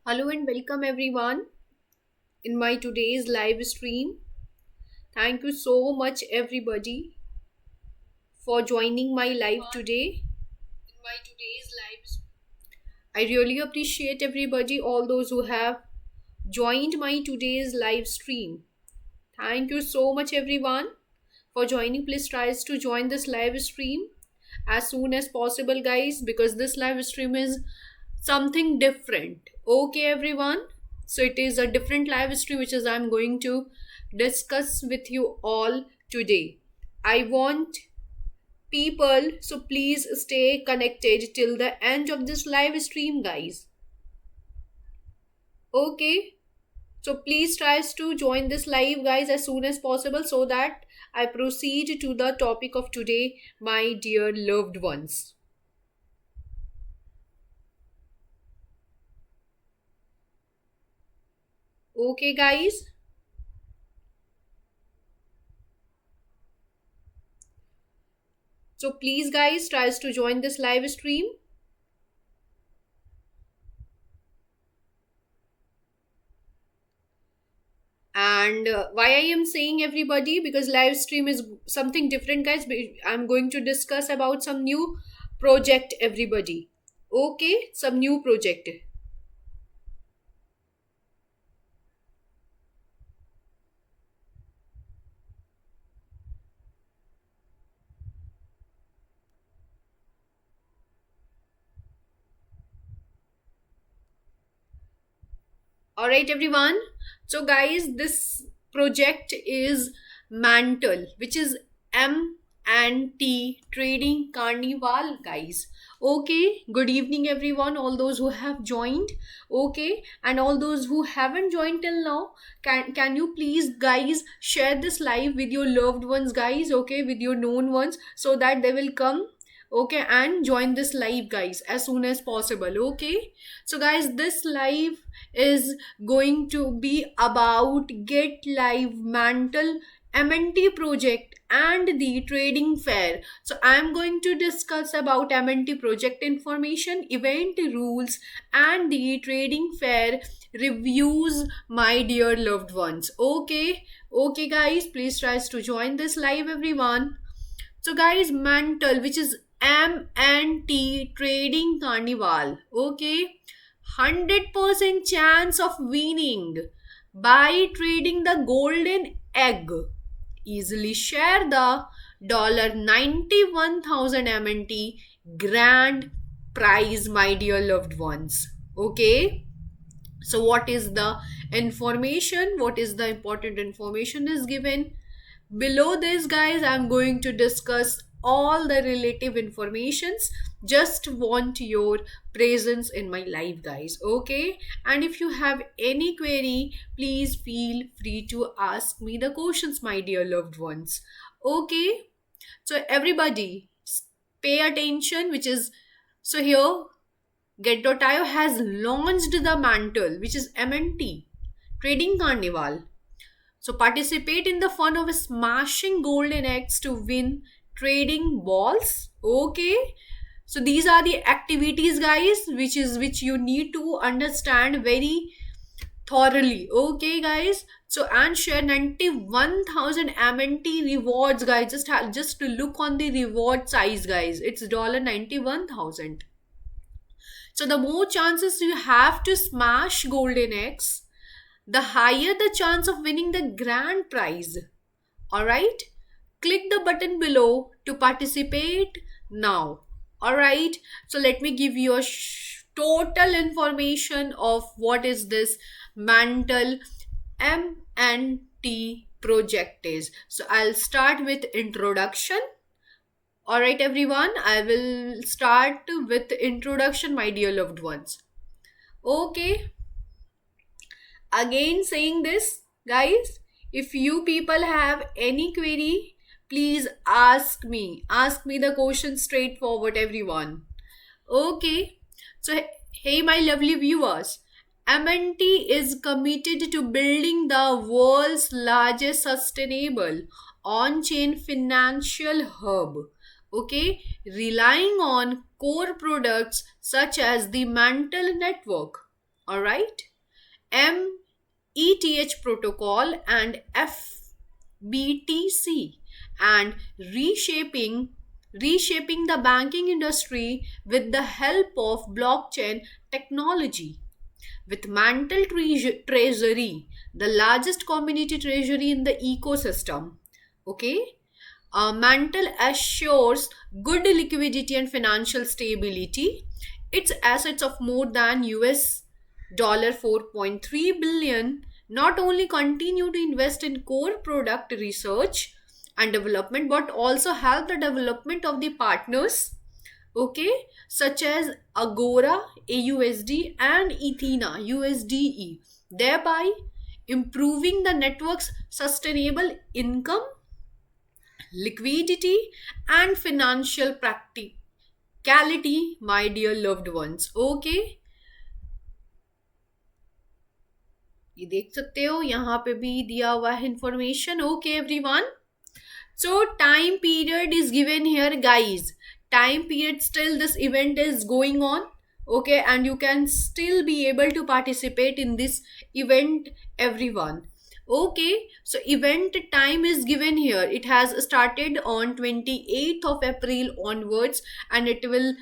Hello and welcome everyone in my today's live stream. Thank you so much everybody for joining my live today. I really appreciate everybody, all those who have joined my today's live stream. Thank you so much everyone for joining. Please try to join this live stream as soon as possible, guys, because this live stream is something different. Okay, everyone. So it is a different live stream which is I'm going to discuss with you all today. I want people, so please stay connected till the end of this live stream, guys. Okay. So please try to join this live, guys, as soon as possible so that I proceed to the topic of today, my dear loved ones. Okay, guys. So please, guys, tries to join this live stream. And why I am saying everybody, because live stream is something different, guys. I'm going to discuss about some new project, everybody. Okay, some new project. All right, everyone. So, guys, this project is Mantle, which is M&T Trading Carnival, guys. Okay, good evening, everyone. All those who have joined, okay, and all those who haven't joined till now, can you please, guys, share this live with your loved ones, guys, okay, with your known ones, so that they will come, okay, and join this live, guys, as soon as possible. Okay, so guys, this live is going to be about Get Live Mantle MNT project and the trading fair. So I am going to discuss about MNT project information, event rules, and the trading fair reviews, my dear loved ones. Okay, guys, please try to join this live, everyone. So, guys, Mantle, which is MNT Trading Carnival. Okay, 100% chance of winning by trading the golden egg. Easily share the $91,000 MNT grand prize, my dear loved ones. Okay, so what is the information? What is the important information is given? Below this, guys, I'm going to discuss all the relative informations. Just want your presence in my live, guys. Okay, and if you have any query, please feel free to ask me the questions, my dear loved ones. Okay, so everybody pay attention, which is, so here Get.io has launched the Mantle, which is MNT Trading Carnival. So participate in the fun of smashing golden eggs to win trading balls. Okay. So these are the activities, guys, which you need to understand very thoroughly. Okay, guys. So and share 91,000 MNT rewards, guys. Just to look on the reward size, guys. It's $91,000. So the more chances you have to smash golden eggs, the higher the chance of winning the grand prize. Alright? Click the button below to participate now. Alright? So let me give you a total information of what is this Mantle MNT project is. So I'll start with introduction. Alright, everyone, I will start with introduction, my dear loved ones. Okay, again saying this, guys, if you people have any query, please ask me the question straightforward, everyone. Okay, so hey my lovely viewers, MNT is committed to building the world's largest sustainable on-chain financial hub, okay, relying on core products such as the Mantle network. All right. METH protocol and FBTC, and reshaping the banking industry with the help of blockchain technology. With Mantle Treasury, the largest community treasury in the ecosystem. Okay, Mantle assures good liquidity and financial stability. Its assets of more than US 4.3 billion not only continue to invest in core product research and development but also help the development of the partners, okay, such as Agora AUSD and Ethena USDE, thereby improving the network's sustainable income, liquidity, and financial practicality, my dear loved ones. Okay, ये देख सकते हो यहाँ पे भी दिया हुआ है information. Okay everyone, so time period is given here, guys. Time period, still this event is going on, okay, and you can still be able to participate in this event, everyone. Okay, so event time is given here. It has started on 28th of April onwards and it will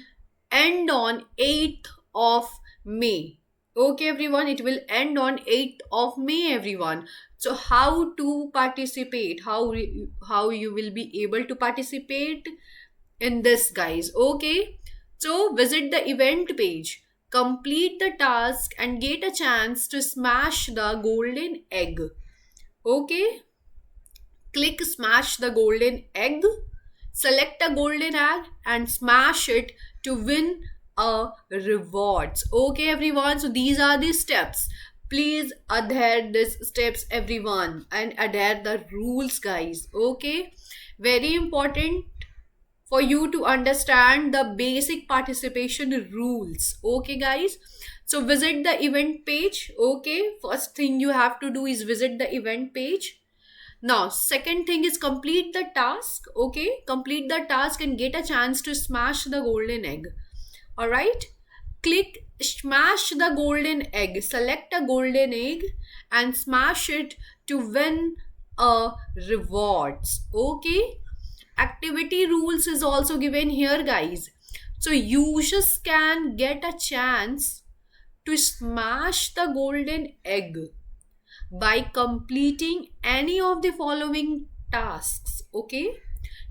end on 8th of May. Okay, everyone, it will end on 8th of May, everyone. So how to participate, how you will be able to participate in this, guys? Okay, so visit the event page, complete the task and get a chance to smash the golden egg. Okay, click smash the golden egg, select a golden egg and smash it to win a rewards. Okay everyone, so these are the steps. Please adhere these steps, everyone, and adhere the rules, guys. Okay, very important for you to understand the basic participation rules. Okay guys, so visit the event page. Okay, first thing you have to do is visit the event page. Now second thing is complete the task. Okay, complete the task and get a chance to smash the golden egg. All right, click smash the golden egg, select a golden egg and smash it to win a rewards. Okay, activity rules is also given here, guys. So users can get a chance to smash the golden egg by completing any of the following tasks. Okay,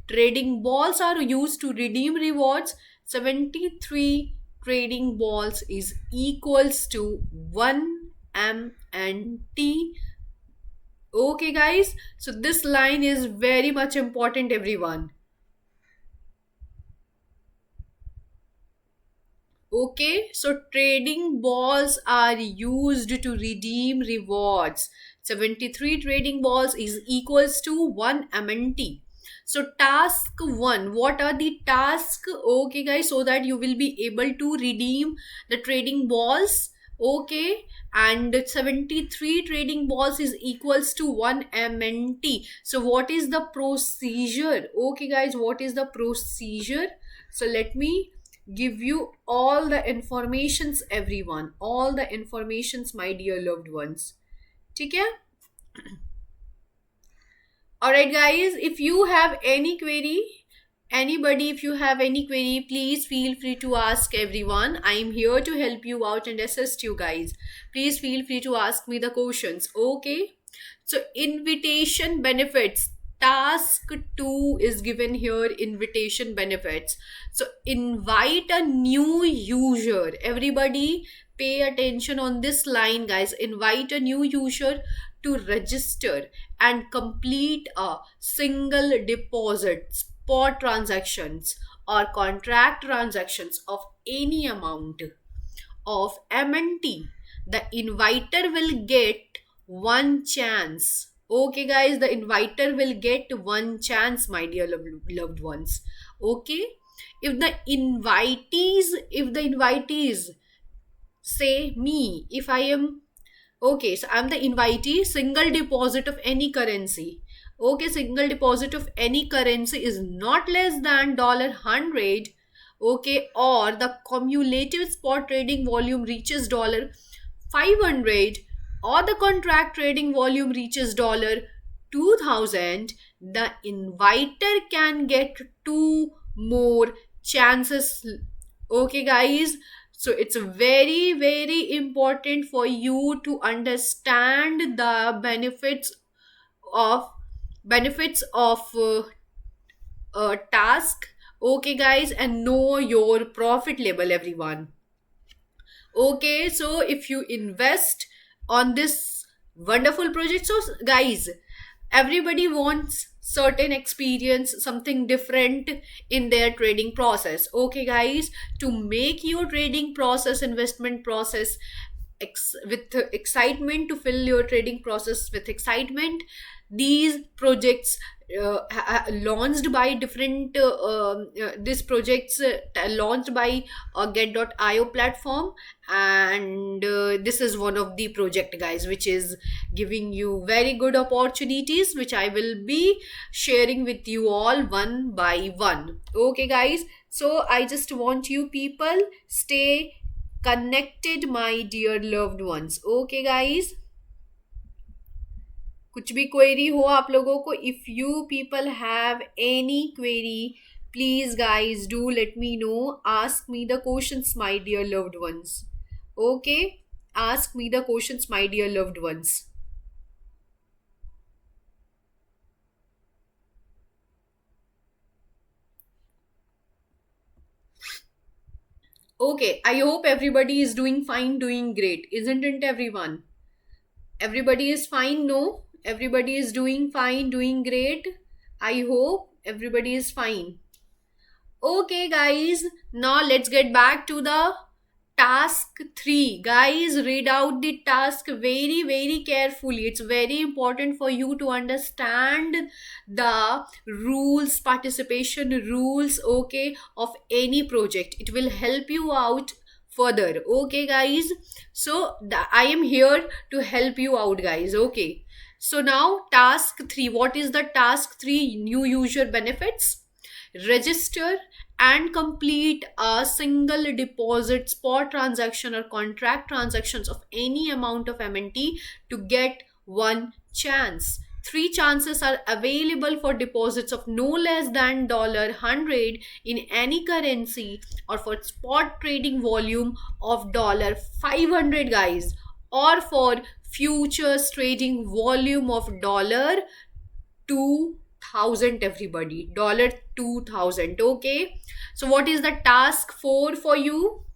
trading balls are used to redeem rewards. 73 trading balls is equals to 1 MNT. Okay guys, so this line is very much important, everyone. Okay, so trading balls are used to redeem rewards. 73 trading balls is equals to 1 MNT. So task 1, what are the tasks? Okay guys, so that you will be able to redeem the trading balls. Okay, and 73 trading balls is equals to 1 MNT. So what is the procedure? Okay guys, what is the procedure? So let me give you all the informations, everyone, all the informations, my dear loved ones. ठीक है? Alright guys, if you have any query, anybody, if you have any query, please feel free to ask, everyone. I am here to help you out and assist you, guys. Please feel free to ask me the questions. Okay, so invitation benefits, task 2 is given here, invitation benefits. So invite a new user, everybody pay attention on this line, guys. Invite a new user to register and complete a single deposit, spot transactions or contract transactions of any amount of MNT. The inviter will get one chance. Okay guys, the inviter will get one chance, my dear loved ones. Okay, if the invitees say me, if I am, okay, so I'm the invitee, single deposit of any currency. Okay, single deposit of any currency is not less than $100. Okay, or the cumulative spot trading volume reaches $500 or the contract trading volume reaches $2,000, the inviter can get two more chances. Okay, guys. So it's very, very important for you to understand the of benefits of task. Okay, guys, and know your profit level, everyone. Okay, so if you invest on this wonderful project, so guys, everybody wants certain experience, something different in their trading process. Okay, guys, to make your trading process, investment process with excitement, to fill your trading process with excitement, these projects launched by different these projects launched by get.io platform, and this is one of the project, guys, which is giving you very good opportunities, which I will be sharing with you all one by one. Okay, guys, so I just want you people stay connected, my dear loved ones. Okay, guys, कुछ भी query हो आप लोगों को, if you people have any query, please guys do let me know. Ask me the questions, my dear loved ones. Okay, ask me the questions, my dear loved ones. Okay, I hope everybody is doing fine, doing great, isn't it, everyone? Everybody is fine, no? Everybody is doing fine, doing great. I hope everybody is fine. Okay, guys, now let's get back to the task 3. Guys, read out the task very, very carefully. It's very important for you to understand the rules, participation rules, okay, of any project. It will help you out further. Okay, guys, so I am here to help you out, guys. Okay, so now task 3. What is the task 3? New user benefits. Register and complete a single deposit, spot transaction or contract transactions of any amount of MNT to get one chance. Three chances are available for deposits of no less than $100 in any currency, or for spot trading volume of $500, guys, or for futures trading volume of $2,000, everybody. $2,000. Okay, so what is the task 4 for you?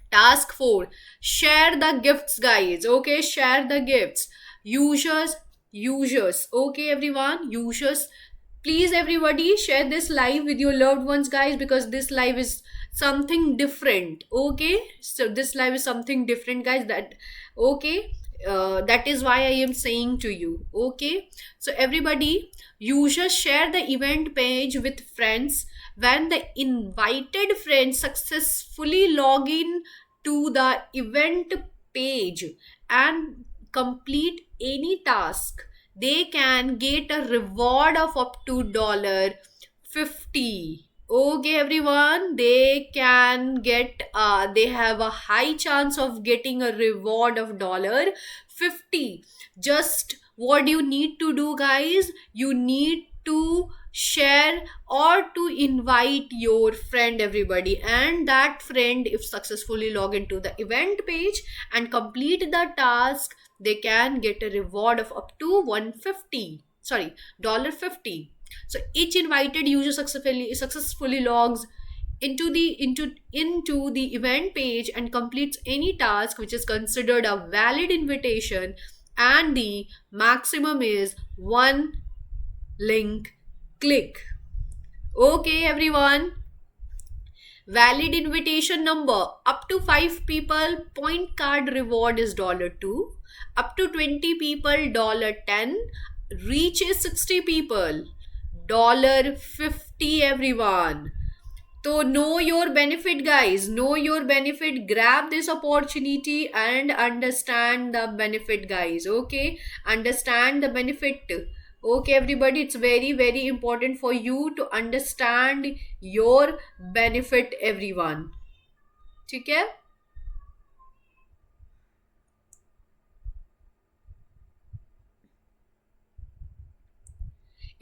Task 4, share the gifts, guys. Okay, share the gifts. Users, okay, everyone, users, please everybody share this live with your loved ones, guys, because this live is something different. Okay, so this live is something different, guys. Okay, that is why I am saying to you. Okay, so everybody, users share the event page with friends. When the invited friends successfully log in to the event page and complete any task, they can get a reward of up to $50. Okay, everyone, they can get they have a high chance of getting a reward of $50. Just what you need to do, guys, you need to share or to invite your friend, everybody, and that friend, if successfully log into the event page and complete the task, they can get a reward of up to 150, sorry, $50. So each invited user successfully logs into the event page and completes any task which is considered a valid invitation, and the maximum is one link click. Okay, everyone, valid invitation number up to 5 people, point card reward is $2. Up to 20 people, $10. Reaches 60 people, $50, everyone. So know your benefit, guys. Know your benefit. Grab this opportunity and understand the benefit, guys. Okay, understand the benefit. Okay, everybody, it's very, very important for you to understand your benefit, everyone. ठीक है?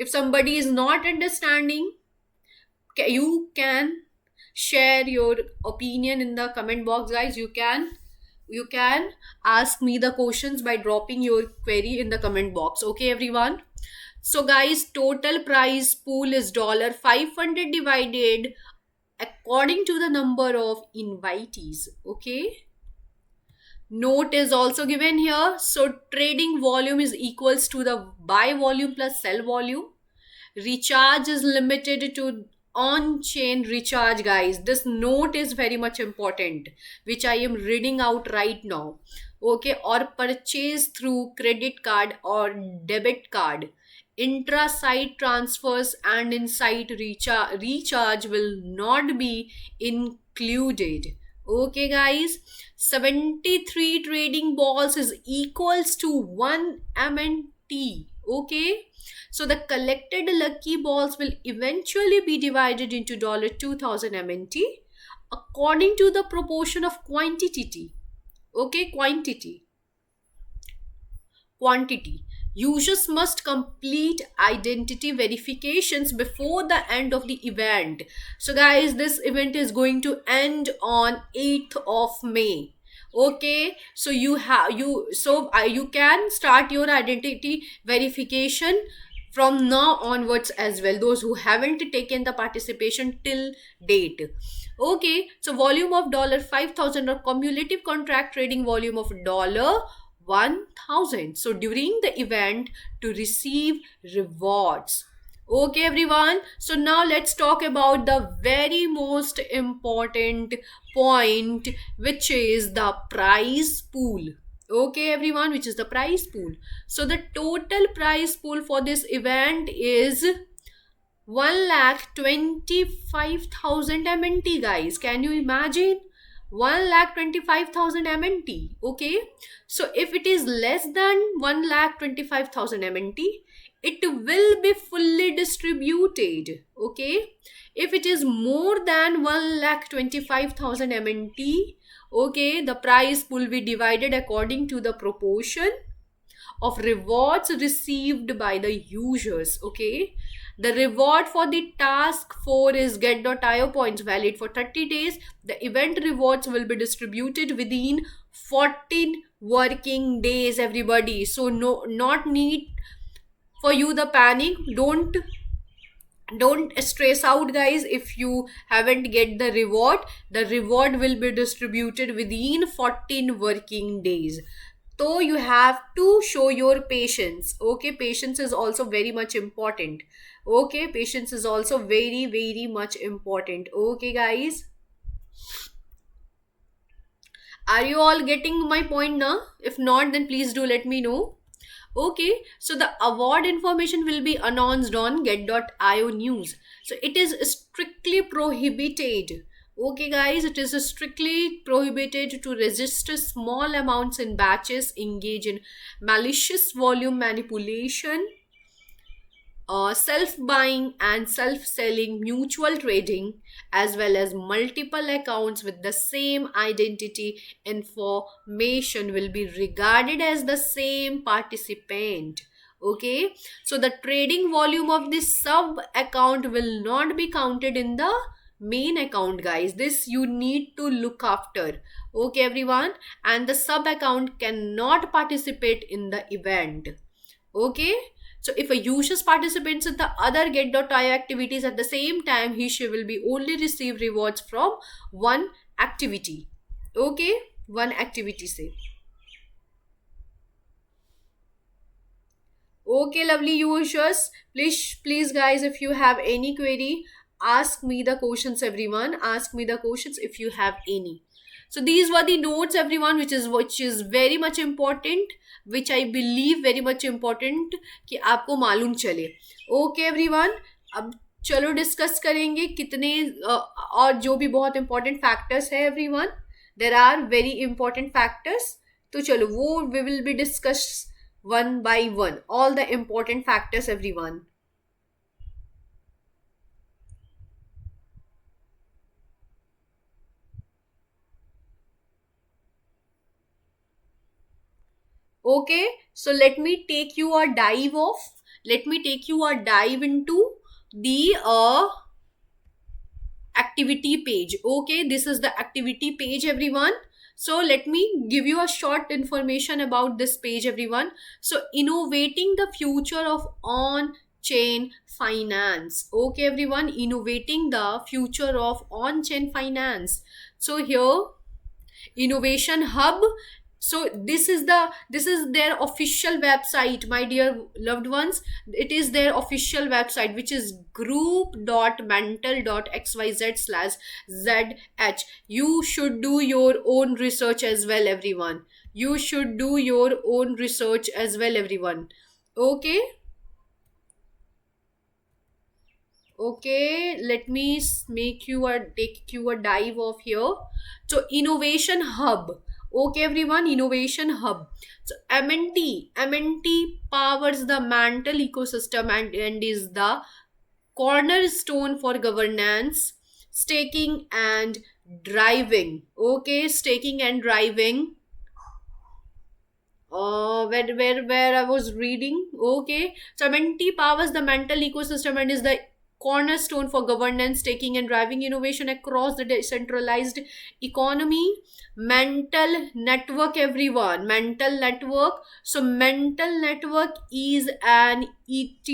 If somebody is not understanding, you can share your opinion in the comment box, guys. You can ask me the questions by dropping your query in the comment box. Okay, everyone. So, guys, total price pool is $500 divided according to the number of invitees. Okay. Note is also given here. So, trading volume is equals to the buy volume plus sell volume. Recharge is limited to on chain recharge, guys. This note is very much important, which I am reading out right now. Okay, or purchase through credit card or debit card. Intra site transfers and inside recharge will not be included. Okay, guys, 73 trading balls is equals to 1 MNT. Okay, so the collected lucky balls will eventually be divided into $2000 MNT according to the proportion of quantity. Okay, quantity. Users must complete identity verifications before the end of the event. So, guys, this event is going to end on 8th of May. Okay, so you can start your identity verification from now onwards as well, those who haven't taken the participation till date. Okay, so volume of $5,000 or cumulative contract trading volume of $1,000. So during the event to receive rewards. Okay, everyone. So now let's talk about the very most important point, which is the prize pool. Okay, everyone, which is the prize pool. So the total prize pool for this event is 1,25,000 MNT, guys. Can you imagine? 1,25,000 MNT. Okay. So if it is less than 1,25,000 MNT, it will be fully distributed. Okay. If it is more than 1,25,000 MNT, okay, the price will be divided according to the proportion of rewards received by the users. Okay, the reward for the task 4 is get.io points valid for 30 days. The event rewards will be distributed within 14 working days, everybody. So no, not need for you the panic. Don't stress out, guys. If you haven't get the reward will be distributed within 14 working days. So you have to show your patience. Okay, patience is also very much important. Okay, patience is also very much important. Okay, guys, are you all getting my point now? If not, then please do let me know. Okay, so the award information will be announced on get.io news. So it is strictly prohibited. Okay, guys, it is strictly prohibited to register small amounts in batches, engage in malicious volume manipulation, self buying and self selling, mutual trading, as well as multiple accounts with the same identity information will be regarded as the same participant. Okay, so the trading volume of this sub account will not be counted in the main account, guys. This you need to look after. Okay, everyone, and the sub account cannot participate in the event. Okay, so if a user participates in the other get.io activities at the same time, she will be only receive rewards from one activity. Okay, one activity say. Okay, lovely users. Please, guys, if you have any query, ask me the questions, everyone. Ask me the questions if you have any. So these were the notes, everyone, which is very much important, which I believe very much important कि आपको मालूम चले. Okay, everyone. अब चलो discuss करेंगे कितने और जो भी बहुत important factors है, everyone. There are very important factors. तो चलो वो we will be discussed one by one. All the important factors, everyone. Okay, so let me take you a dive of let me take you a dive into the activity page. Okay, this is the activity page, everyone. So let me give you a short information about this page, everyone. So innovating the future of on chain finance. Okay, everyone, innovating the future of on chain finance. So here, innovation hub. So this is their official website, my dear loved ones. It is their official website, which is group.mental.xyz/zh. You should do your own research as well, everyone. You should do your own research as well, everyone. Okay. Okay, let me make you a take you a dive of here. So innovation hub. Okay, everyone, innovation hub. So MNT powers the Mantle ecosystem and is the cornerstone for governance, staking and driving. Okay, staking and driving. Where I was reading. Okay, so MNT powers the Mantle ecosystem and is the cornerstone for governance, taking and driving innovation across the decentralized economy. Mental network, everyone. Mental network. So mental network is an ETH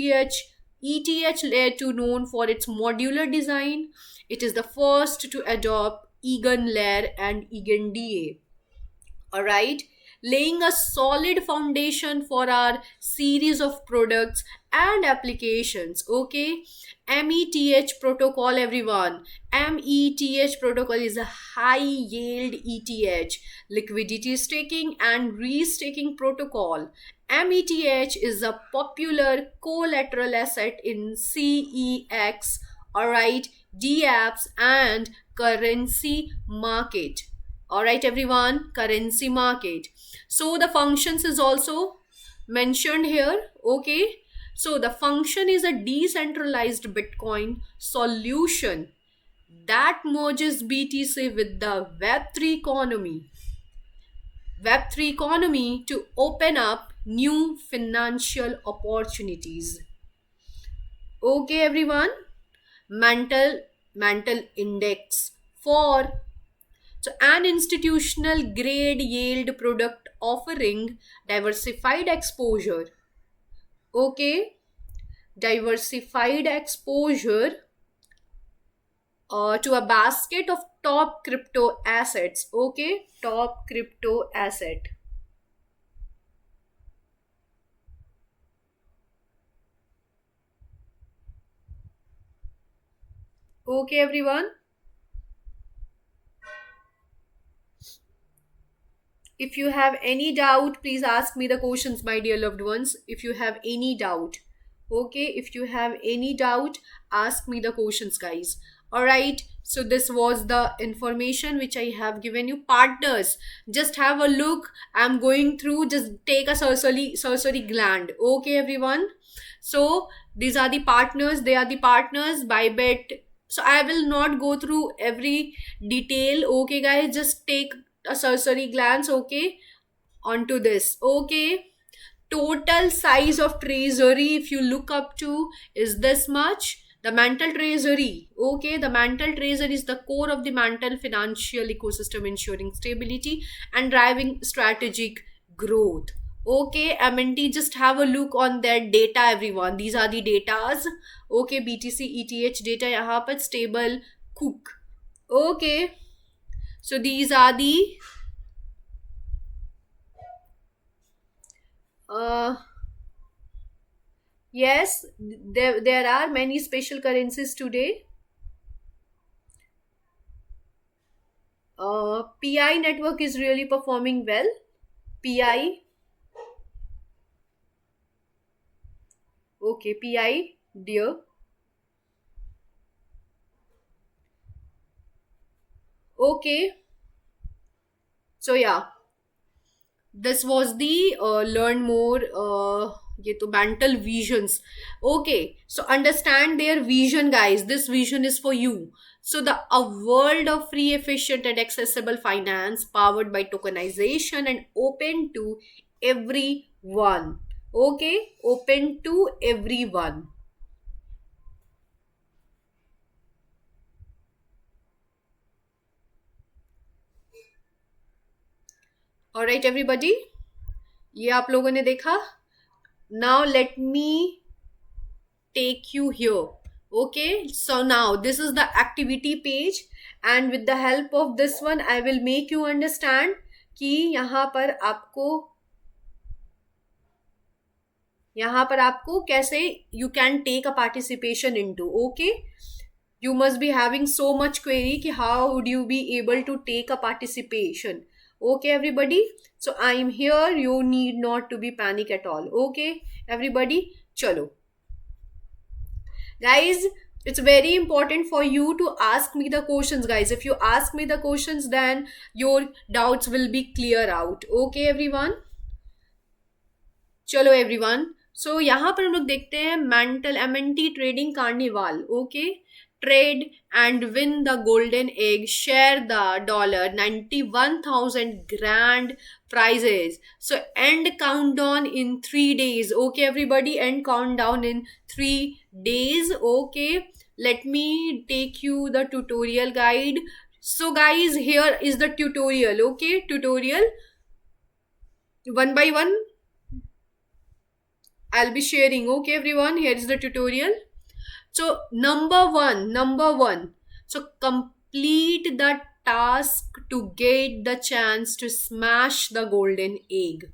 layer 2 known for its modular design. It is the first to adopt Egan layer and Egan DA. All right, laying a solid foundation for our series of products and applications. Okay, METH protocol, everyone. METH protocol is a high yield ETH, liquidity staking and restaking protocol. METH is a popular collateral asset in CEX, all right, DApps and currency market. All right, everyone, currency market. So the functions is also mentioned here. Okay, so the function is a decentralized Bitcoin solution that merges BTC with the Web3 economy to open up new financial opportunities. Okay, everyone, mantle index for, so an institutional grade yield product offering diversified exposure. Okay, diversified exposure to a basket of top crypto assets. Okay, top crypto asset. Okay, everyone. If you have any doubt, please ask me the questions, my dear loved ones. If you have any doubt, okay, if you have any doubt, ask me the questions, guys. All right. So this was the information which I have given you. Partners, just have a look. I'm going through. Just take a sorcery gland. Okay, everyone. So these are the partners. They are the partners. Bybit. So I will not go through every detail. Okay, guys. Just take a cursory glance, okay, onto this. Okay, total size of treasury, if you look up to, is this much. The Mantle treasury, okay, the Mantle treasury is the core of the Mantle financial ecosystem, ensuring stability and driving strategic growth. Okay, MNT, just have a look on their data, everyone. These are the datas. Okay, BTC ETH data यहाँ पर stable cook. Okay, so these are the uh yes, there are many special currencies today. PI network is really performing well. PI, okay, PI, dear. Okay, so yeah, this was the learn more ये तो Mantle visions. Okay, so understand their vision, guys. This vision is for you. So the a world of free, efficient and accessible finance powered by tokenization and open to everyone. Okay, open to everyone. All right, everybody. ये आप लोगों ने देखा. Now let me take you here. Okay, so now this is the activity page, and with the help of this one I will make you understand कि यहाँ पर आपको कैसे you can take a participation into. Okay, you must be having so much query कि how would you be able to take a participation. Okay, everybody, so I am here, you need not to be panic at all. Okay, everybody, chalo guys, it's very important for you to ask me the questions. Guys, if you ask me the questions, then your doubts will be clear out. Okay, everyone, चलो everyone. सो यहाँ पर हम लोग देखते हैं mental MNT trading carnival. Okay, trade and win the golden egg, share the $91,000 grand prizes. So end countdown in 3 days. Okay, everybody, end countdown in 3 days. Okay, let me take you the tutorial guide. So guys, here is the tutorial. Okay, tutorial one by one I'll be sharing. Okay, everyone, here is the tutorial. So, number one. So, complete the task to get the chance to smash the golden egg.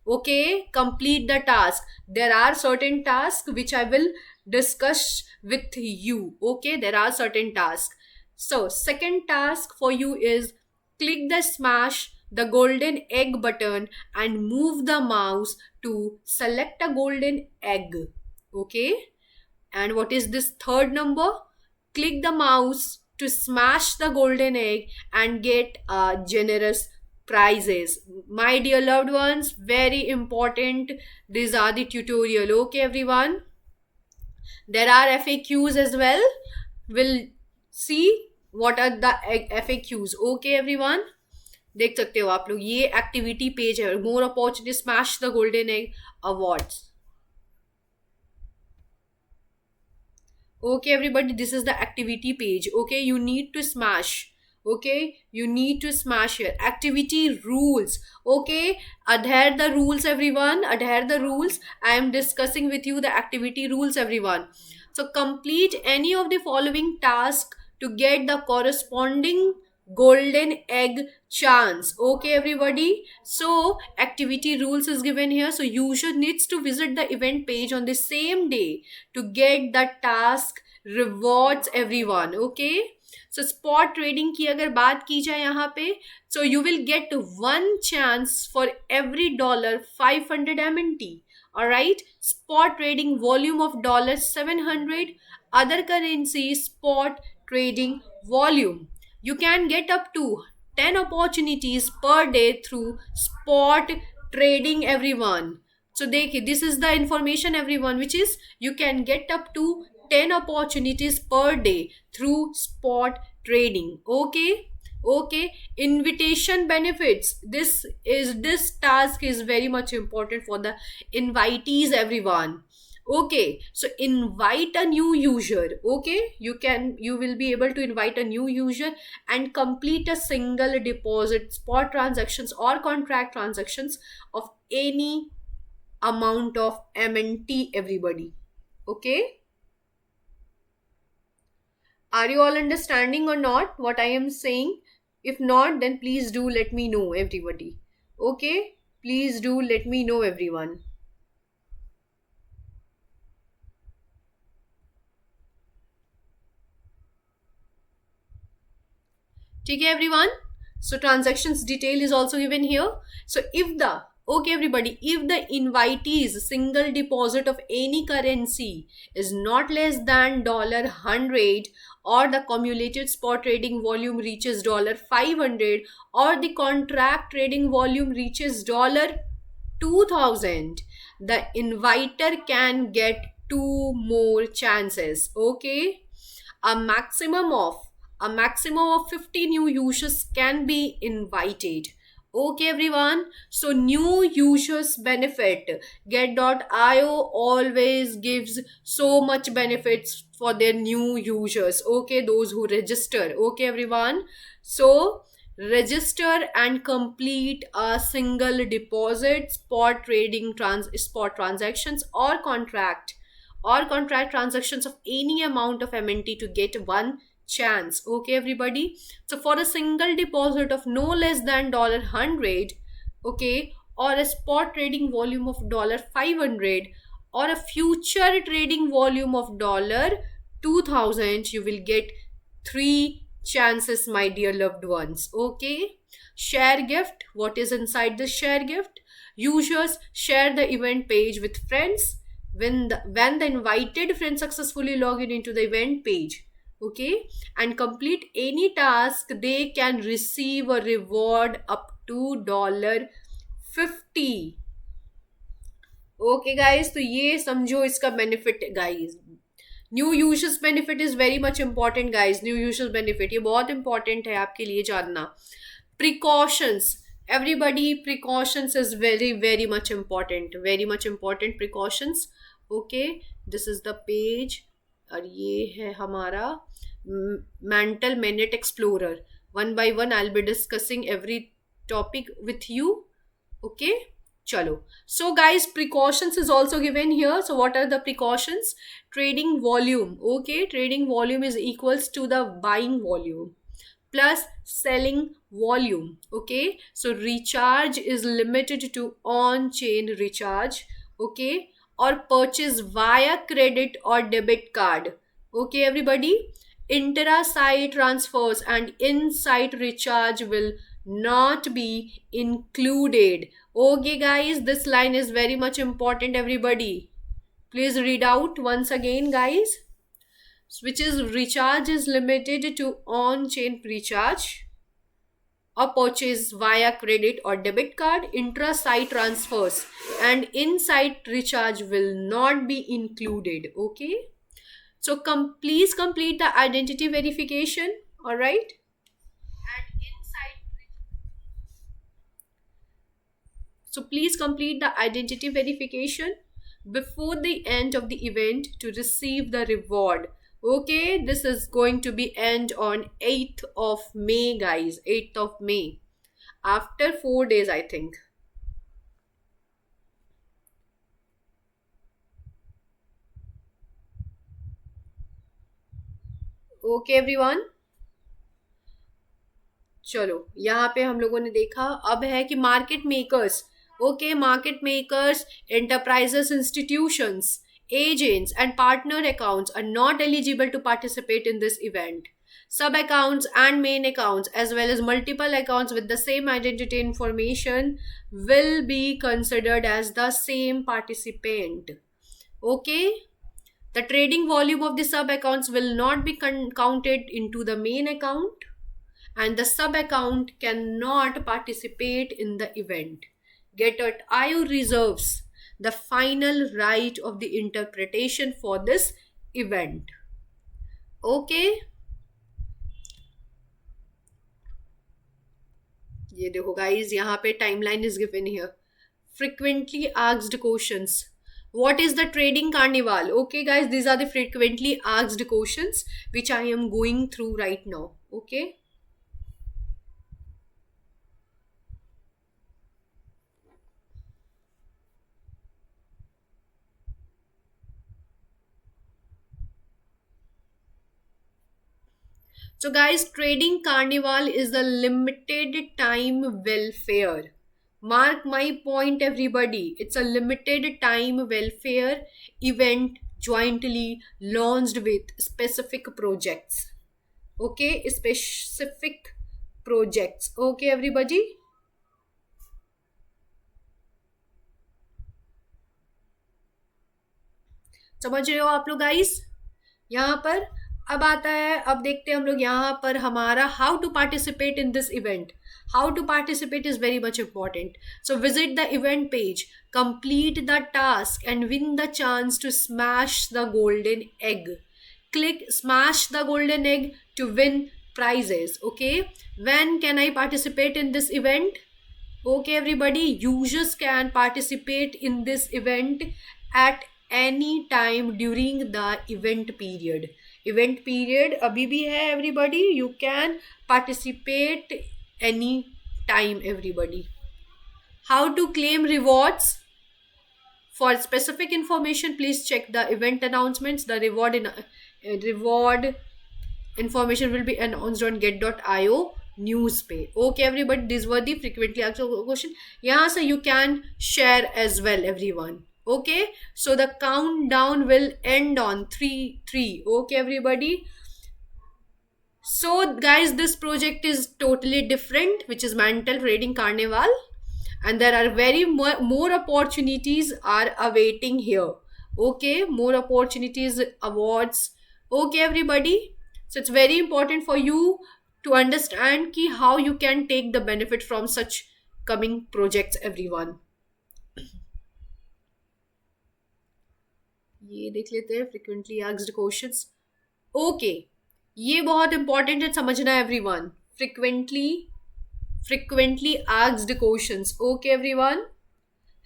Okay, complete the task. There are certain tasks which I will discuss with you. Okay, there are certain tasks. So, second task for you is click the smash the golden egg button and move the mouse to select a golden egg. Okay, and what is this third number? Click the mouse to smash the golden egg and get generous prizes. My dear loved ones, very important. These are the tutorial. Okay, everyone. There are FAQs as well. We'll see what are the FAQs. Okay, everyone. देख सकते हो आप लोग, ये activity page है. More opportunity, smash the golden egg awards. Okay, everybody, this is the activity page. Okay, you need to smash. Okay, you need to smash here. Activity rules. Okay, adhere the rules, everyone. Adhere the rules. I am discussing with you the activity rules, everyone. So, complete any of the following tasks to get the corresponding golden egg chance. Okay, everybody, so activity rules is given here. So user needs to visit the event page on the same day to get the task rewards, everyone. Okay, so spot trading की अगर बात की जाए यहाँ पे, so you will get one chance for every $500 MNT. All right, spot trading volume of $700. Other currency spot trading volume, you can get up to 10 opportunities per day through spot trading, everyone. So this is the information, everyone, which is you can get up to 10 opportunities per day through spot trading. Okay, invitation benefits. This task is very much important for the invitees, everyone. Okay, so invite a new user. Okay, you will be able to invite a new user and complete a single deposit, spot transactions or contract transactions of any amount of MNT, everybody. Okay, are you all understanding or not what I am saying? If not, then please do let me know, everybody. Okay, please do let me know, everyone. ठीक है everyone, so transactions detail is also given here. So okay, everybody, if the invitee's single deposit of any currency is not less than $100, or the cumulated spot trading volume reaches $500, or the contract trading volume reaches $2,000, the inviter can get two more chances. Okay, a maximum of 50 new users can be invited. Okay, everyone. So, new users benefit. Get.io always gives so much benefits for their new users. Okay, those who register. Okay, everyone. So, register and complete a single deposit, spot transactions, or contract transactions of any amount of MNT to get one chance. Okay, everybody. So for a single deposit of no less than $100, okay, or a spot trading volume of $500, or a future trading volume of $2,000, you will get three chances, my dear loved ones. Okay. Share gift. What is inside the share gift? Users share the event page with friends. When the invited friends successfully log in into the event page, okay, and complete any task, they can receive a reward up to $50. Okay guys, तो ये समझो इसका benefit guys. New users benefit is very much important guys. New users benefit ये बहुत important है आपके लिए जानना. Precautions. Everybody, precautions is very very much important. Very much important precautions. Okay, this is the page. और ये है हमारा mental minute explorer. One by one I will be discussing every topic with you. Okay, chalo. So guys, precautions is also given here. So what are the precautions? Trading volume. Okay, trading volume is equals to the buying volume plus selling volume. Okay, so recharge is limited to on chain recharge. Okay, or purchase via credit or debit card. Okay, everybody. Intra-site transfers and in-site recharge will not be included. Okay, guys, this line is very much important, everybody. Please read out once again, guys. Which is recharge is limited to on-chain recharge or purchase via credit or debit card. Intra-site transfers and in-site recharge will not be included. Okay. So please complete the identity verification. All right. And inside, so please complete the identity verification before the end of the event to receive the reward. Okay, this is going to be end on 8th of May, guys. 8th of May. After 4 days, I think. Okay, everyone. चलो, यहाँ पे हम लोगों ने देखा. अब है कि market makers. Okay, market makers, enterprises, institutions, agents and partner accounts are not eligible to participate in this event. Sub accounts and main accounts, as well as multiple accounts with the same identity information, will be considered as the same participant. Okay, the trading volume of the sub accounts will not be counted into the main account, and the sub account cannot participate in the event. Get.io reserves the final right of the interpretation for this event. Okay. ये देखो guys, यहाँ पे timeline is given here. Frequently asked questions. What is the trading carnival? Okay guys, these are the frequently asked questions which I am going through right now. Okay. So guys, trading carnival is a limited time welfare. Mark my point, everybody. It's a limited time welfare event jointly launched with specific projects. Okay, specific projects. Okay, everybody. समझ रहे हो आप लोग guys? यहाँ पर अब आता है. अब देखते हैं हम लोग यहाँ पर हमारा how to participate in this event. How to participate is very much important. So visit the event page, complete the task and win the chance to smash the golden egg. Click smash the golden egg to win prizes. Okay, when can I participate in this event? Okay, everybody, users can participate in this event at any time during the event period. Event period abhi bhi hai everybody. You can participate any time everybody. How to claim rewards? For specific information, please check the event announcements. The reward information will be announced on get.io news page. Okay, everybody, these were the frequently asked question. Yeah, so you can share as well, everyone. Okay, so the countdown will end on 3 3. Okay, everybody. So, guys, this project is totally different, which is Mantle Trading Carnival, and there are very more opportunities are awaiting here. Okay, more opportunities, awards. Okay, everybody. So it's very important for you to understand ki how you can take the benefit from such coming projects, everyone. ये देख लेते हैं frequently asked questions. Okay, ये बहुत important है समझना everyone. Frequently asked questions. Okay, everyone.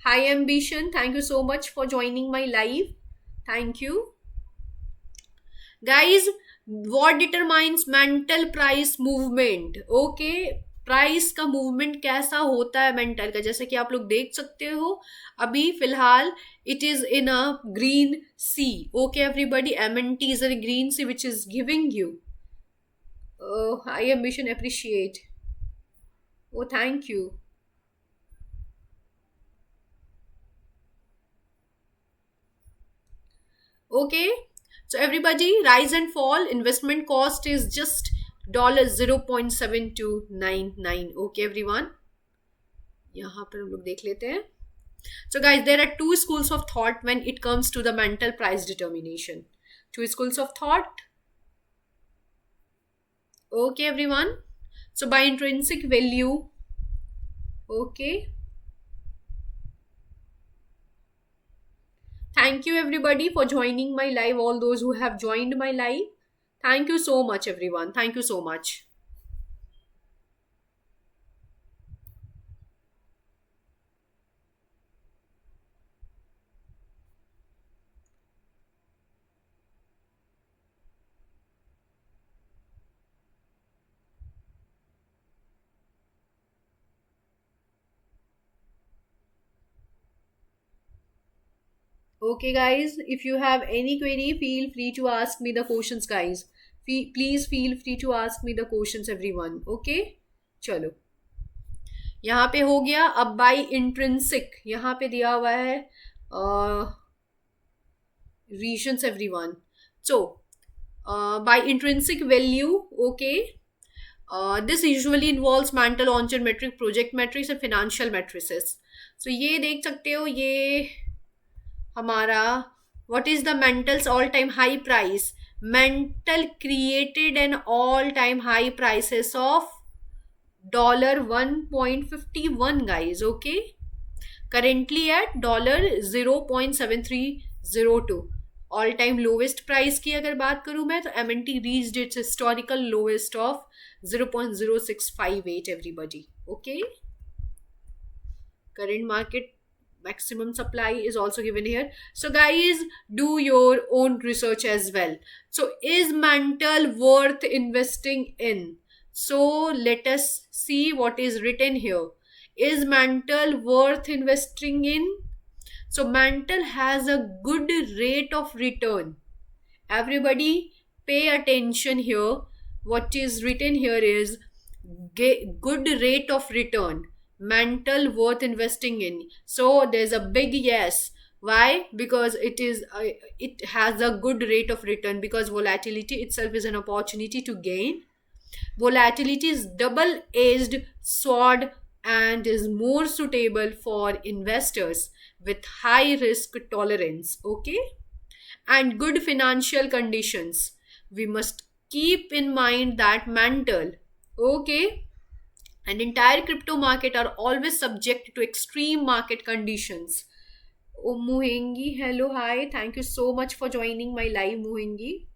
Hi Ambition, thank you so much for joining my live. Thank you. Guys, what determines mental price movement? Okay, price का movement कैसा होता है mental का, जैसे कि आप लोग देख सकते हो अभी फिलहाल it is in a green sea. Okay everybody, MNT is a green sea which is giving you I ambition appreciate. Oh thank you. Okay, so everybody, rise and fall investment cost is just $0.7299. Okay, everyone, यहाँ पर हम लोग देख लेते हैं. So guys, there are two schools of thought when it comes to the mental price determination. Two schools of thought. Okay, everyone. So by intrinsic value. Okay. Thank you everybody for joining my live. All those who have joined my live. Thank you so much, everyone. Thank you so much. Okay, guys, if you have any query, feel free to ask me the questions, guys. Please feel free to ask me the questions, everyone. Okay, चलो यहाँ पे हो गया. अब bye intrinsic यहाँ पे दिया हुआ है reasons, everyone. So by intrinsic value. Okay, this usually involves mental on-chain metric, project metrics and financial matrices. So ये देख सकते हो, ये हमारा what is the mental's all time high price. Mental created an all time high prices of $1.51, guys. Okay, currently at $0.7302. All time lowest price की अगर बात करूं मैं तो MNT reached it's historical lowest of 0.0658. Everybody okay. current market maximum supply is also given here. So guys, do your own research as well. So is Mantle worth investing in? So let us see what is written here. Is Mantle worth investing in? So Mantle has a good rate of return. Everybody pay attention here. What is written here is good rate of return. Mantle worth investing in. So there's a big yes. Why? Because it has a good rate of return, because volatility itself is an opportunity to gain. Volatility is double-edged sword and is more suitable for investors with high risk tolerance. Okay, and good financial conditions. We must keep in mind that Mantle, okay, and entire crypto market are always subject to extreme market conditions. Oh, Muhengi, hello, hi. Thank you so much for joining my live, Muhengi.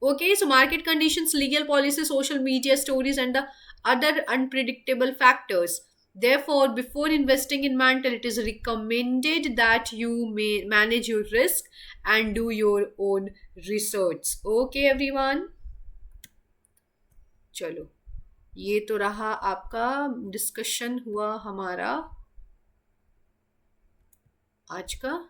Okay, so market conditions, legal policy, social media stories, and the other unpredictable factors. Therefore, before investing in Mantle, it is recommended that you may manage your risk and do your own research. Okay, everyone. चलो, ये तो रहा आपका discussion हुआ हमारा आज का.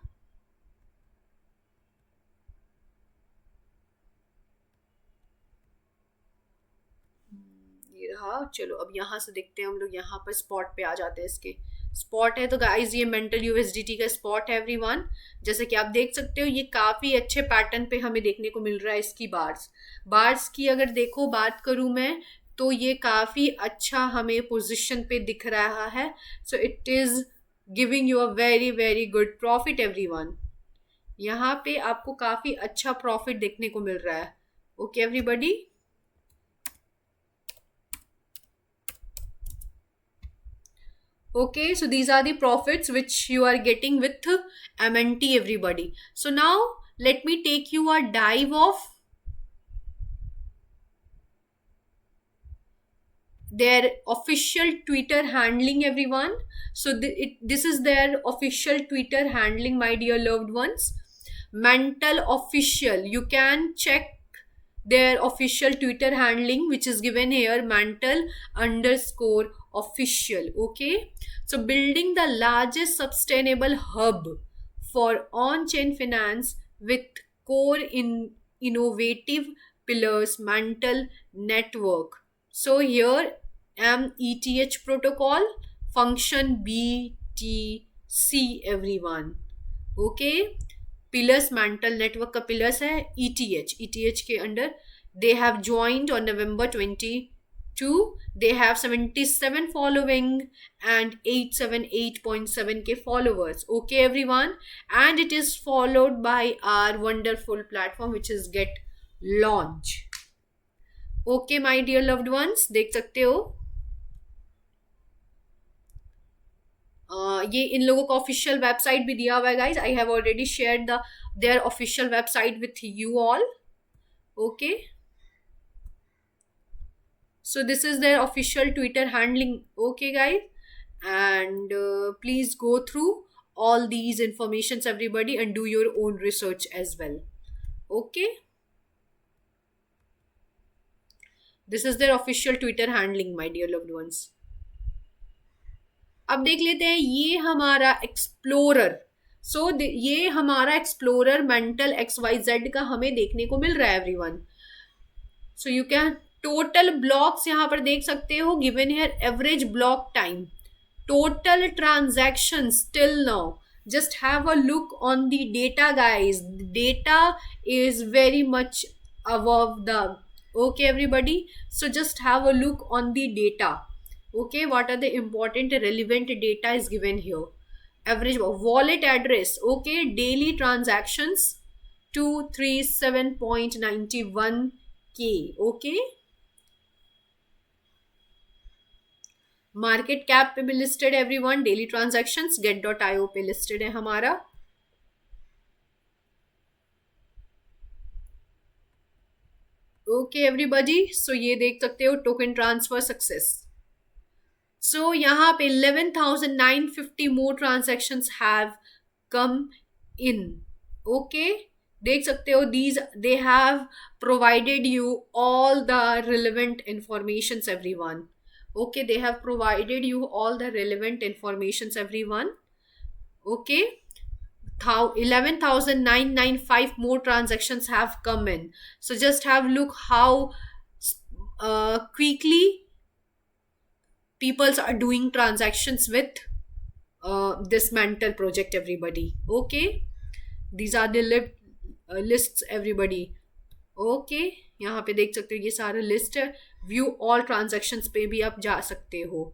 ये रहा. चलो अब यहाँ से देखते हैं हम लोग, यहाँ पर स्पॉट पे आ जाते हैं. इसके स्पॉट है तो गाइस ये मेंटल यूएसडीटी का स्पॉट है एवरीवन. जैसे कि आप देख सकते हो ये काफी अच्छे पैटर्न पे हमें देखने को मिल रहा है. इसकी बार्स बार्स की अगर देखो बात करूं मैं, तो ये काफी अच्छा हमें पोजीशन पे दिख रहा है. So it is giving you a very very good profit everyone. यहाँ पे आपको काफी अच्छा प्रॉफिट देखने को मिल रहा है. Okay everybody. Okay, so these are the profits which you are getting with MNT everybody. So now let me take you a dive of their official Twitter handling everyone. So this is their official Twitter handling, my dear loved ones. Mantle official. You can check their official Twitter handling, which is given here, mantle underscore official. Okay, so building the largest sustainable hub for on-chain finance with core in innovative pillars, mantle network. So here METH protocol function BTC everyone. Okay, pillars mental network का pillars है ETH के under. They have joined on November 22. They have 77 following and 878.7 के followers. Okay everyone, and it is followed by our wonderful platform which is get launch. Okay my dear loved ones, देख सकते हो ये इन लोगों का official website भी दिया हुआ है guys. I have already shared there official website with you all. Okay, so this is their official Twitter handling. Okay guys, and please go through all these informations everybody and do your own research as well. Okay, this is their official Twitter handling, my dear loved ones. अब देख लेते हैं ये हमारा explorer. सो ये हमारा explorer mental XYZ का हमें देखने को मिल रहा है everyone. So you can total blocks यहाँ पर देख सकते हो given here. Average block time, total transactions till now. Just have a look on the data guys. The data is very much above the. Okay everybody, so just have a look on the data. Okay, what are the important relevant data is given here. Average wallet address. Okay, daily transactions 237.91k. okay, market cap पे भी listed everyone. Daily transactions get.io पे listed है हमारा. Okay everybody, सो ये देख सकते हो token transfer success. सो यहाँ पे 11,950 more transactions have come in. Okay, देख सकते हो these they have provided you all the relevant informations everyone. Okay, they have provided you all the relevant informations everyone. Okay, 11,995 more transactions have come in. So just have look how quickly people are doing transactions with this Mantle project everybody. Okay, these are the lists everybody. Okay, यहाँ पे देख सकते हो ये सारा list है. View all transactions पे भी आप जा सकते हो.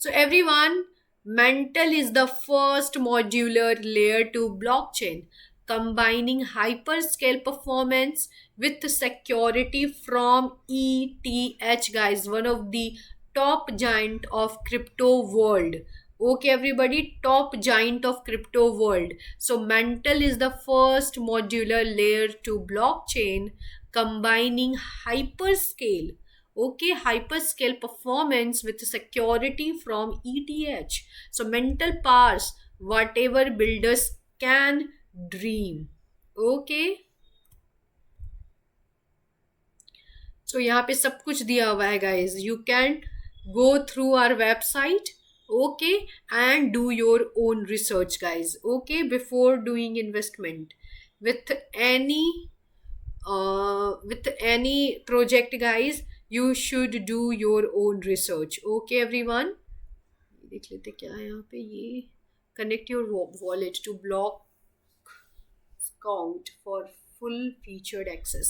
So everyone, Mantle is the first modular layer to blockchain, combining hyperscale performance with security from ETH guys, one of the top giant of crypto world. Okay, everybody, top giant of crypto world. So Mantle is the first modular layer to blockchain, combining hyperscale, okay, hyperscale performance with security from ETH. So Mantle powers whatever builders can dream. Okay, so यहाँ पे सब कुछ दिया हुआ है guys. You can go through our website, okay, and do your own research guys, okay, before doing investment with any with any project guys. You should do your own research. Okay everyone, देख लेते क्या है यहाँ पे. ये connect your wallet to block count for full featured access.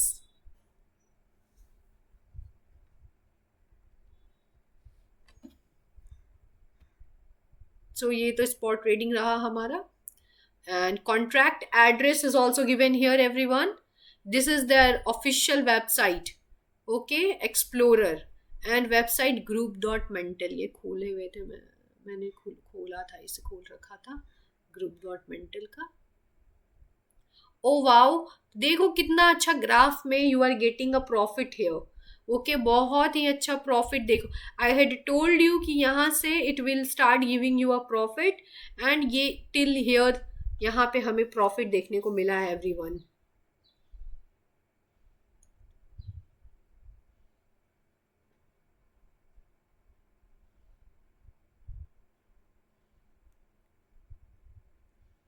So ये तो spot trading रहा हमारा. And contract address is also given here everyone. This is their official website, okay, explorer, and website group.mental. ये खोले हुए थे, मैंने खोला था, इसे खोल रखा था group.mental का. ओ वाओ, देखो कितना अच्छा ग्राफ में you are getting a profit here. Okay, बहुत ही अच्छा प्रॉफिट. देखो, आई हैड टोल्ड यू कि यहाँ से it will start giving you a profit, and ये टिल हियर यहाँ पे हमें प्रॉफिट देखने को मिला है एवरीवन.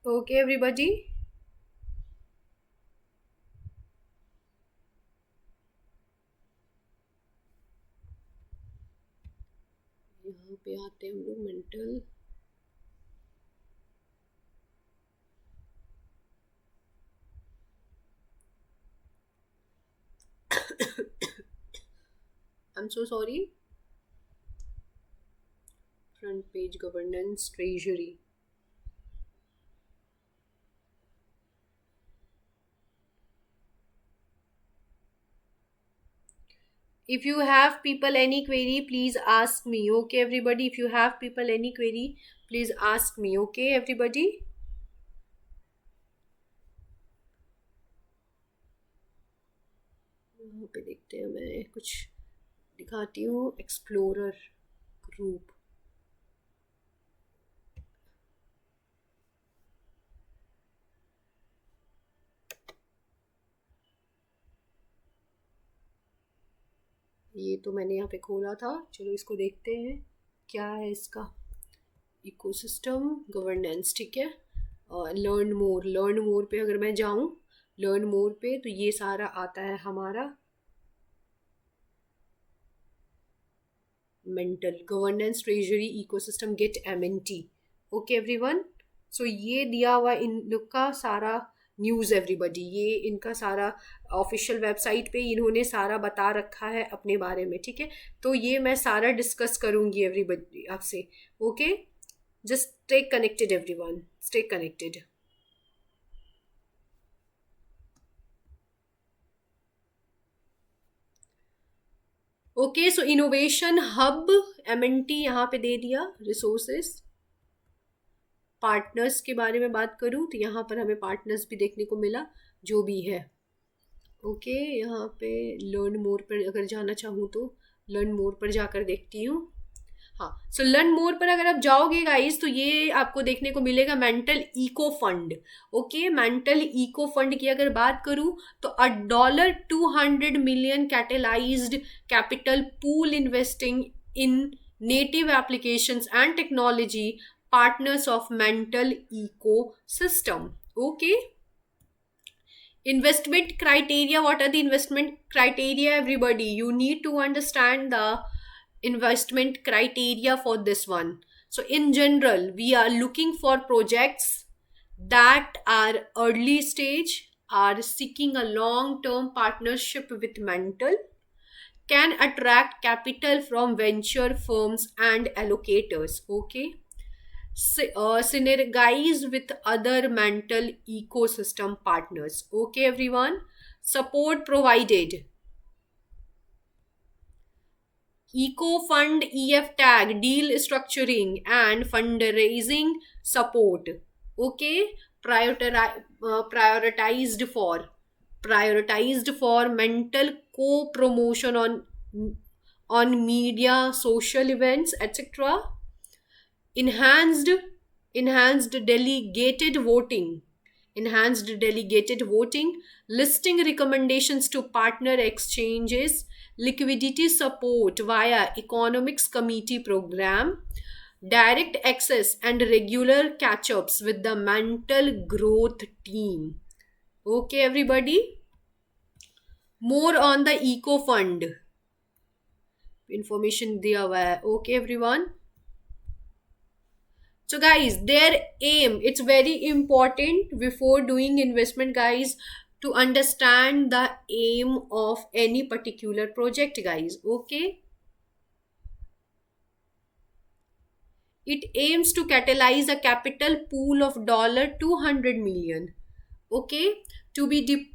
ओके एवरीबॉडी, यहाँ पे आते हैं हम लोग mental. I'm so sorry. Front page governance treasury. If you have people any query, please ask me. Okay everybody, if you have people any query, please ask me. Okay everybody. यहाँ पे देखते हैं, मैं कुछ दिखाती हूँ. एक्सप्लोरर ग्रुप, ये तो मैंने यहाँ पे खोला था. चलो इसको देखते हैं क्या है इसका. इकोसिस्टम गवर्नेंस, ठीक है. लर्न मोर पे अगर मैं जाऊँ, लर्न मोर पे, तो ये सारा आता है हमारा Mantle governance treasury ecosystem get MNT. Okay everyone, so ये दिया हुआ इन लोग का सारा न्यूज़ एवरीबॉडी. ये इनका सारा ऑफिशियल वेबसाइट पे इन्होंने सारा बता रखा है अपने बारे में, ठीक है. तो ये मैं सारा डिस्कस करूँगी एवरीबॉडी आपसे. Okay, just stay connected everyone, stay connected. Okay, so innovation hub MNT यहाँ पे दे दिया. रिसोर्सेस, पार्टनर्स के बारे में बात करूँ तो यहाँ पर हमें पार्टनर्स भी देखने को मिला जो भी है. ओके, यहाँ पे लर्न मोर पर अगर जाना चाहूँ तो लर्न मोर पर जाकर देखती हूँ. हाँ, सो लर्न मोर पर अगर आप जाओगे गाइस तो ये आपको देखने को मिलेगा mental eco fund. Okay, mental eco fund की अगर बात करूं तो $200 million catalysed capital pool investing in native applications and technology partners of mental ecosystem. Okay, investment criteria. What are the investment criteria everybody? You need to understand the investment criteria for this one. So in general, we are looking for projects that are early stage, are seeking a long term partnership with mental, can attract capital from venture firms and allocators. Okay, synergize with other mental ecosystem partners. Okay everyone, support provided. eco fund ef tag deal structuring and fundraising support. Okay, prioritized for mental co-promotion on media, social events, etc. Enhanced enhanced delegated voting listing recommendations to partner exchanges, liquidity support via economics committee program, direct access and regular catch-ups with the mental growth team. Okay, everybody. More on the eco fund information दिया हुआ है. Okay, everyone. So, guys, their aim, it's very important before doing investment, guys, to understand the aim of any particular project, guys. Okay. It aims to catalyze a capital pool of $200 million. Okay. To be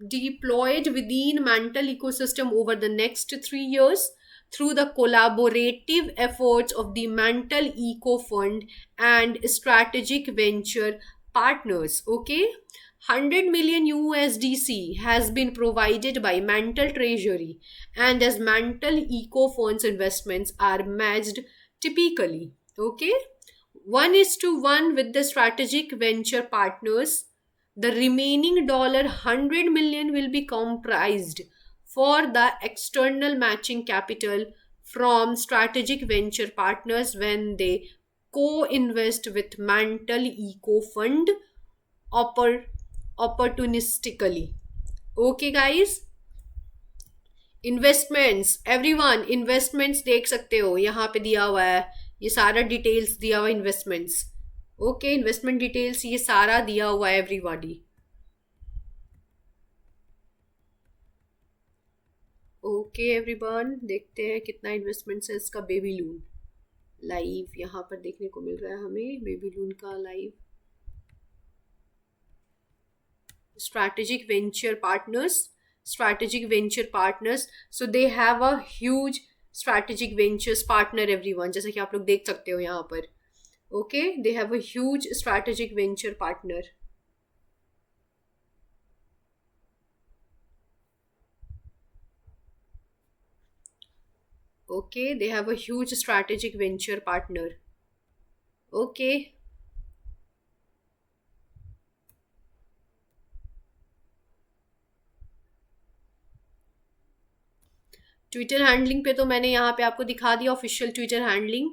deployed within mental ecosystem over the next 3 years through the collaborative efforts of the mental eco fund and strategic venture partners. Okay, 100 million USDC has been provided by mental treasury, and as mental eco funds investments are matched typically. Okay, 1:1 with the strategic venture partners. The remaining $100 million will be comprised for the external matching capital from strategic venture partners when they co-invest with mental eco fund opportunistically. Okay, guys. Investments everyone, investments देख सकते हो यहाँ पे दिया हुआ है, ये सारा डिटेल्स दिया हुआ है इन्वेस्टमेंट्स. ओके, इन्वेस्टमेंट डिटेल्स ये सारा दिया हुआ है एवरीबॉडी. ओके एवरीवन, देखते हैं कितना इन्वेस्टमेंट्स है इसका. बेबी लून लाइव यहाँ पर देखने को मिल रहा है हमें, बेबी लून का live. strategic venture partners, so they have a huge strategic ventures partner everyone, जैसा कि आप लोग देख सकते हो यहाँ पर. Okay, they have a huge strategic venture partner. Okay, they have a huge strategic venture partner. Okay. Twitter handling पे तो मैंने यहाँ पे आपको दिखा दिया ऑफिशियल ट्विटर हैंडलिंग.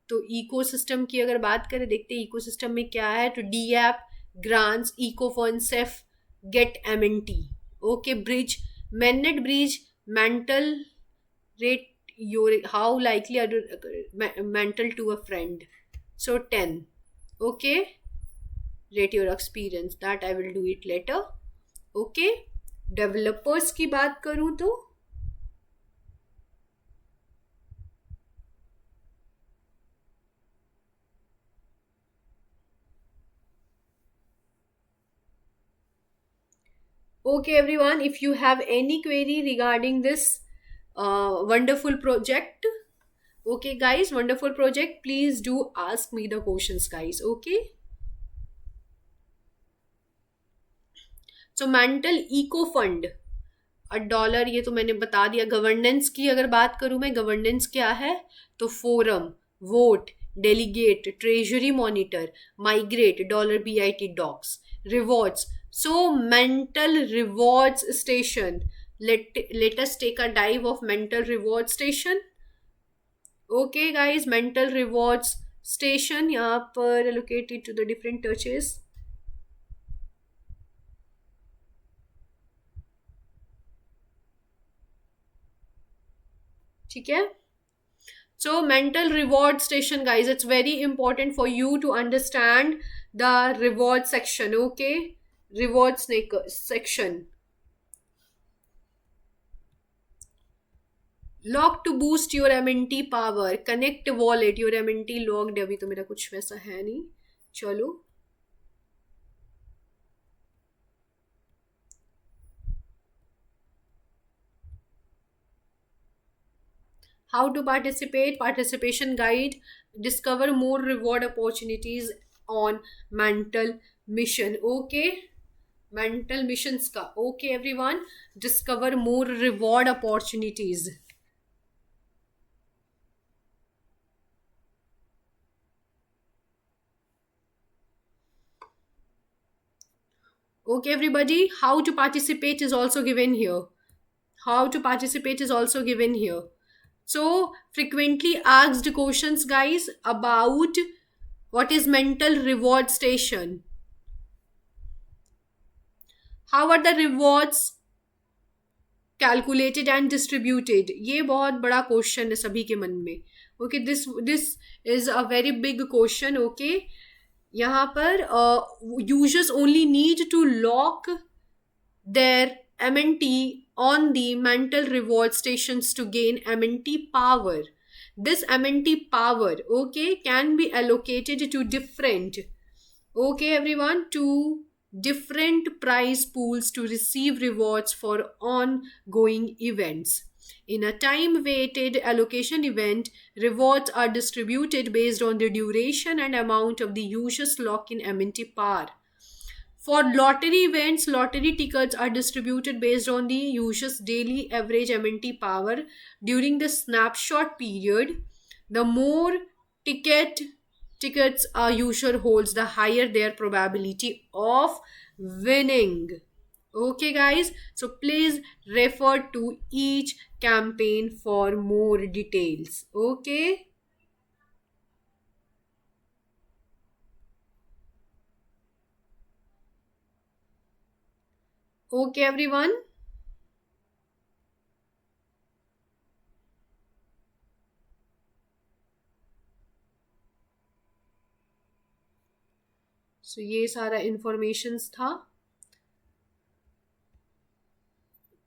तो इकोसिस्टम की अगर बात करें, देखते हैं इकोसिस्टम में क्या है. तो D app, grants, ecophone, safe, get MNT. Okay, bridge, Mantle bridge, Mantle rate your how likely are mental to a friend. So 10. Okay, rate your experience. That I will do it later. Okay, developers की बात करूँ तो okay everyone, if you have any query regarding this wonderful project, okay guys, wonderful project, please do ask me the questions guys. Okay, so mental eco fund $1, ये तो मैंने बता दिया. Governance की अगर बात करूं मैं, गवर्नेंस क्या है तो forum, vote, delegate, treasury monitor, migrate, $BIT docs, rewards. So mental rewards station, let us take a dive of mental reward station. Okay guys, mental rewards station यहाँ पर allocated to the different touches. ठीक है. So mental reward station guys, it's very important for you to understand the reward section. Okay, reward section. Lock to boost your MNT power, connect wallet, your MNT locked. अभी तो मेरा कुछ वैसा है नहीं. चलो, How to participate? Participation guide. Discover more reward opportunities on mental mission. Okay, mental missions का. Okay everyone, discover more reward opportunities. Okay everybody, how to participate is also given here. How to participate is also given here. So frequently asked questions guys about what is mental reward station. How are the rewards calculated and distributed, ये बहुत बड़ा question है सभी के मन में. Okay, this is a very big question. Okay, यहाँ पर users only need to lock their MNT on the mental reward stations to gain MNT power. This MNT power, okay, can be allocated to different, okay everyone, to different prize pools to receive rewards for ongoing events. In a time weighted allocation event, rewards are distributed based on the duration and amount of the user's lock in MNT power. For lottery events, lottery tickets are distributed based on the user's daily average MNT power during the snapshot period. The more tickets a user holds, the higher their probability of winning. Okay guys, so please refer to each campaign for more details. Okay. Okay everyone. So ये सारा informations था.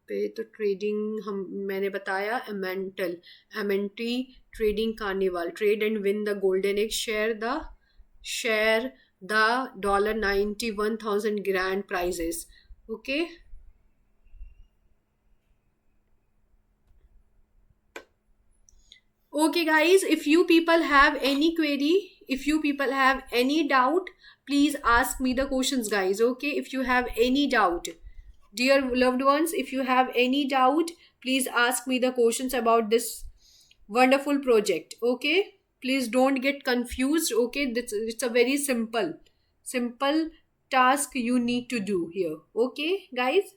पे तो trading हम मैंने बताया. Mental MNT trading carnival, trade and win the golden egg, share the $91,000 grand prizes. Okay. Okay guys, if you people have any query, if you people have any doubt, please ask me the questions guys. Okay, if you have any doubt, dear loved ones, if you have any doubt, please ask me the questions about this wonderful project. Okay, please don't get confused. Okay, it's a very simple task you need to do here. Okay guys.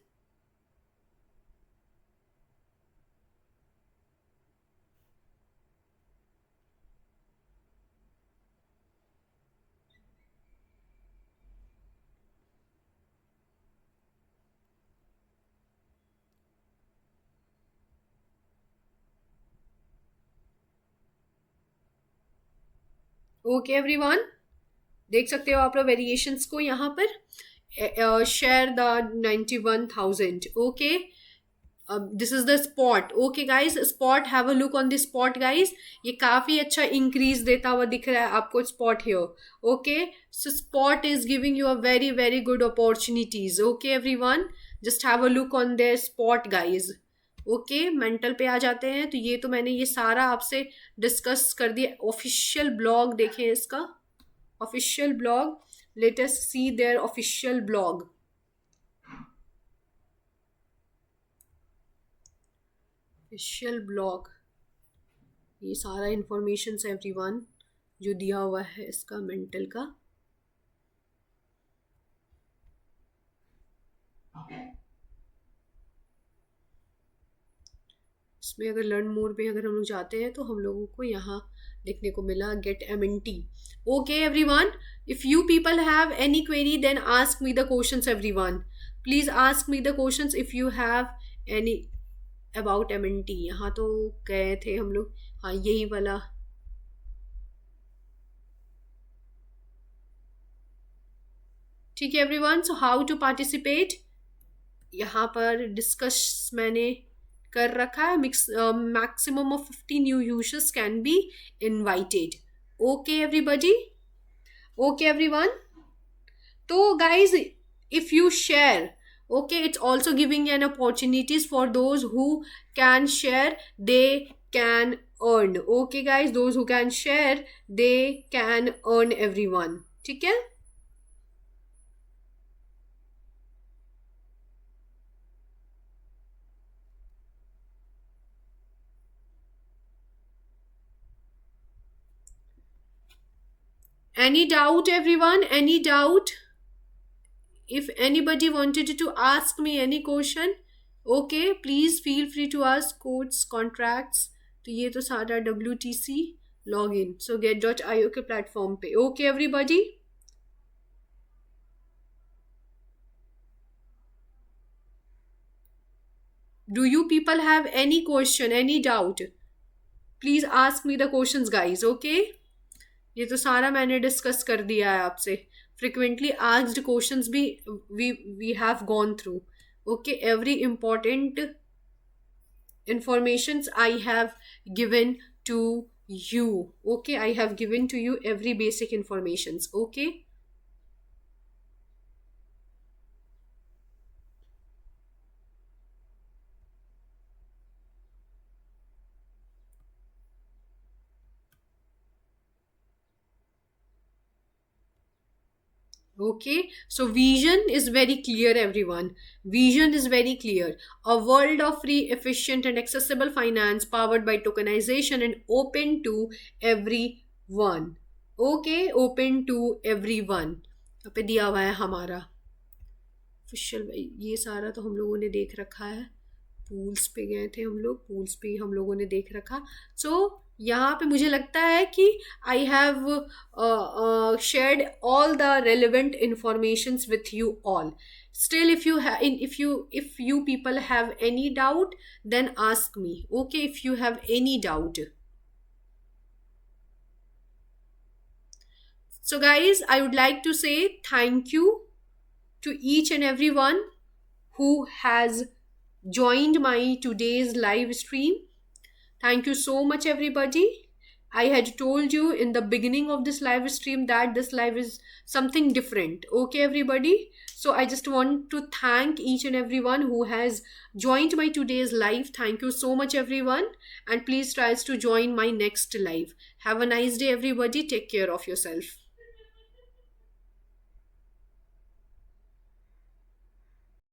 Okay everyone, देख सकते हो आप लोग variations को यहाँ पर. Share the 91,000. Okay, this is the spot. Okay guys, spot, have a look on this spot guys. ये काफी अच्छा इंक्रीज देता हुआ दिख रहा है आपको spot here. Okay, so spot is giving you a very very good opportunities. Okay everyone, just have a look on their spot guys. Okay, mental पे आ जाते हैं. तो ये तो मैंने ये सारा आपसे डिस्कस कर दिया. ऑफिशियल ब्लॉग देखें इसका, official blog. Let us see their official blog. Official blog, ये सारा इंफॉर्मेशन है एवरीवन जो दिया हुआ है इसका मेंटल का. इसमें अगर लर्न मोर पे अगर हम लोग जाते हैं तो हम लोगों को यहाँ देखने को मिला get MNT. Okay everyone, if you people have any query then ask me the questions everyone. Please ask me the questions if you have any about MNT. यहाँ तो गए थे हम लोग. हाँ, यही वाला. ठीक है everyone, so how to participate यहाँ पर डिस्कस मैंने कर रखा है. Maximum of 50 new users can be invited. Okay everybody. Okay everyone, तो guys if you share, okay, it's also giving an opportunities for those who can share. They can earned. Okay guys, those who can share, they can earn everyone. ठीक है? Any doubt everyone? Any doubt? If anybody wanted to ask me any question, okay, please feel free to ask. Codes, contracts, तो ये तो सारा WTC login, so get.io के platform पे. Okay everybody? Do you people have any question, any doubt? Please ask me the questions guys. Okay, ये तो सारा मैंने डिस्कस कर दिया है आपसे. फ्रिक्वेंटली आस्क्ड क्वेश्चंस भी we have gone through. Okay, every important informations I have given to you. Okay, I have given to you every basic informations. Okay, okay, so vision is very clear everyone. Vision is very clear. A world of free, efficient and accessible finance powered by tokenization and open to everyone. Okay, open to everyone. यहाँ पे दिया हुआ है हमारा official. ये सारा तो हम लोगों ने देख रखा है. पूल्स पे गए थे हम लोग, पूल्स पे हम लोगों ने देख रखा. सो यहाँ पे मुझे लगता है कि I have shared all the relevant informations with you all. Still, if you people have any doubt, then ask me. Okay, if you have any doubt. So guys, I would like to say thank you to each and everyone who has joined my today's live stream. Thank you so much everybody. I had told you in the beginning of this live stream that this live is something different. Okay everybody, so I just want to thank each and everyone who has joined my today's live. Thank you so much everyone, and please try to join my next live. Have a nice day everybody. Take care of yourself.